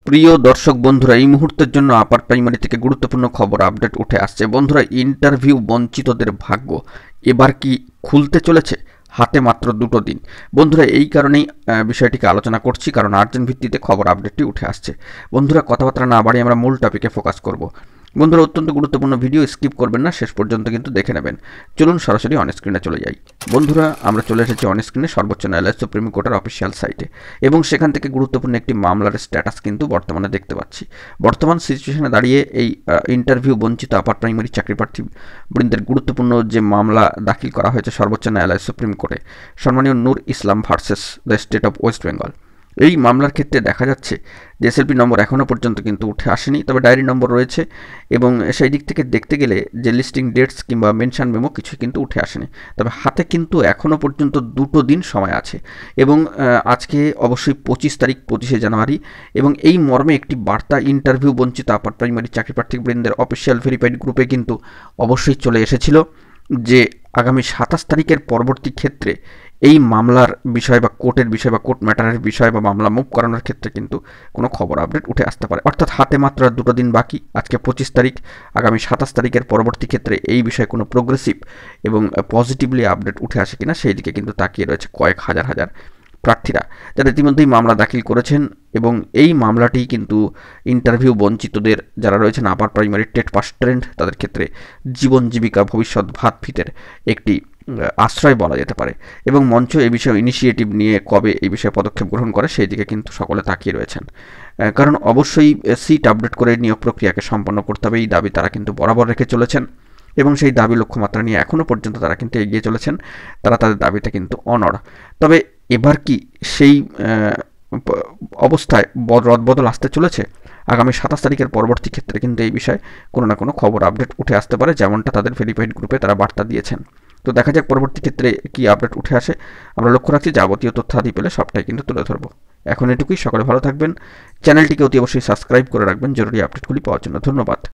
প্রিয় দর্শক বন্ধুরা, এই মুহূর্তের জন্য আপার প্রাইমারি থেকে গুরুত্বপূর্ণ খবর আপডেট উঠে আসছে। বন্ধুরা, ইন্টারভিউ বঞ্চিতদের ভাগ্য এবার কি খুলতে চলেছে? হাতে মাত্র 2 দিন। বন্ধুরা, এই কারণেই বিষয়টিকে আলোচনা করছি, কারণ আর্জেন্ট ভিত্তিতে খবর আপডেটটি উঠে আসছে। বন্ধুরা, কথাবার্তা না বাড়িয়ে আমরা মূল টপিকে ফোকাস করব। বন্ধুরা, অত্যন্ত গুরুত্বপূর্ণ ভিডিও, স্কিপ করবেন না, শেষ পর্যন্ত কিন্তু দেখে নেবেন। চলুন সরাসরি অন স্ক্রিনে চলে যাই। বন্ধুরা, আমরা চলে এসেছি অন স্ক্রিনে সর্বোচ্চ ন্যায়ালয় সুপ্রিম কোর্টের অফিসিয়াল সাইটে, এবং সেখান থেকে গুরুত্বপূর্ণ একটি মামলার স্ট্যাটাস কিন্তু বর্তমানে দেখতে পাচ্ছি। বর্তমান সিচুয়েশনে দাঁড়িয়ে এই ইন্টারভিউ বঞ্চিত আপার প্রাইমারি চাকরিপ্রার্থী বৃন্দের গুরুত্বপূর্ণ যে মামলা দাখিল করা হয়েছে সর্বোচ্চ ন্যায়ালয় সুপ্রিম কোর্টে, সম্মানীয় Noor Islam versus the state of West Bengal, এই মামলার ক্ষেত্রে দেখা যাচ্ছে যে এসএলপি নম্বর এখনও পর্যন্ত কিন্তু উঠে আসেনি, তবে ডায়েরি নম্বর রয়েছে, এবং সেই দিক থেকে দেখতে গেলে যে লিস্টিং ডেটস কিংবা মেনশন মেমো কিছু কিন্তু উঠে আসেনি। তবে হাতে কিন্তু এখনও পর্যন্ত 2 দিন সময় আছে, এবং আজকে অবশ্যই 25 তারিখ, 25শে জানুয়ারি, এবং এই মর্মে একটি বার্তা ইন্টারভিউ বঞ্চিত আপার প্রাইমারি চাকরিপ্রার্থী বৃন্দের অফিসিয়াল ভেরিফাইড গ্রুপে কিন্তু অবশ্যই চলে এসেছিল যে আগামী 27 তারিখের পরবর্তী ক্ষেত্রে এই মামলার বিষয় বা কোর্টের বিষয় বা কোর্ট ম্যাটারের বিষয় বা মামলা মুভ করানোর ক্ষেত্রে কিন্তু কোনো খবর আপডেট উঠে আসতে পারে। অর্থাৎ হাতে মাত্র 2 দিন বাকি। আজকে 25 তারিখ, আগামী 27 তারিখের পরবর্তী ক্ষেত্রে এই বিষয়ে কোনো প্রোগ্রেসিভ এবং পজিটিভলি আপডেট উঠে আসে কিনা সেই দিকে কিন্তু তাকিয়ে রয়েছে কয়েক হাজার হাজার প্রার্থীরা, যারা ইতিমধ্যেই মামলা দাখিল করেছেন। এবং এই মামলাটি কিন্তু ইন্টারভিউ বঞ্চিতদের যারা রয়েছেন upper primary TET pass student, তাদের ক্ষেত্রে জীবন জীবিকা ভবিষ্যৎ ভাত ফিতের একটি আশ্রয় বলা যেতে পারে। এবং মঞ্চ এই বিষয়ে ইনিশিয়েটিভ নিয়ে কবে এই বিষয়ে পদক্ষেপ গ্রহণ করে সেই দিকে কিন্তু সকলে তাকিয়ে রয়েছেন, কারণ অবশ্যই সিট আপডেট করে নিয়োগ প্রক্রিয়াকে সম্পন্ন করতে হবে, এই দাবি তারা কিন্তু বরাবর রেখে চলেছেন, এবং সেই দাবি লক্ষ্যমাত্রা নিয়ে এখনও পর্যন্ত তারা কিন্তু এগিয়ে চলেছেন। তারা তাদের দাবিতে কিন্তু অনড়। তবে এবার কি সেই অবস্থায় রদবদল আসতে চলেছে? আগামী 27 তারিখের পরবর্তী ক্ষেত্রে কিন্তু এই বিষয়ে কোনো না কোনো খবর আপডেট উঠে আসতে পারে, যেমনটা তাদের ভেরিফাইড গ্রুপে তারা বার্তা দিয়েছেন। তো দেখা যাক পরবর্তী ক্ষেত্রে কি আপডেট উঠে আসে। আমরা লক্ষ্য রাখছি যাবতীয় তথ্যাদি পেলে সবটাই কিন্তু তুলে ধরবো। এখন এটুকুই। সকলে ভালো থাকবেন, চ্যানেলটিকে অতি অবশ্যই সাবস্ক্রাইব করে রাখবেন জরুরি আপডেটগুলি পাওয়ার জন্য। ধন্যবাদ।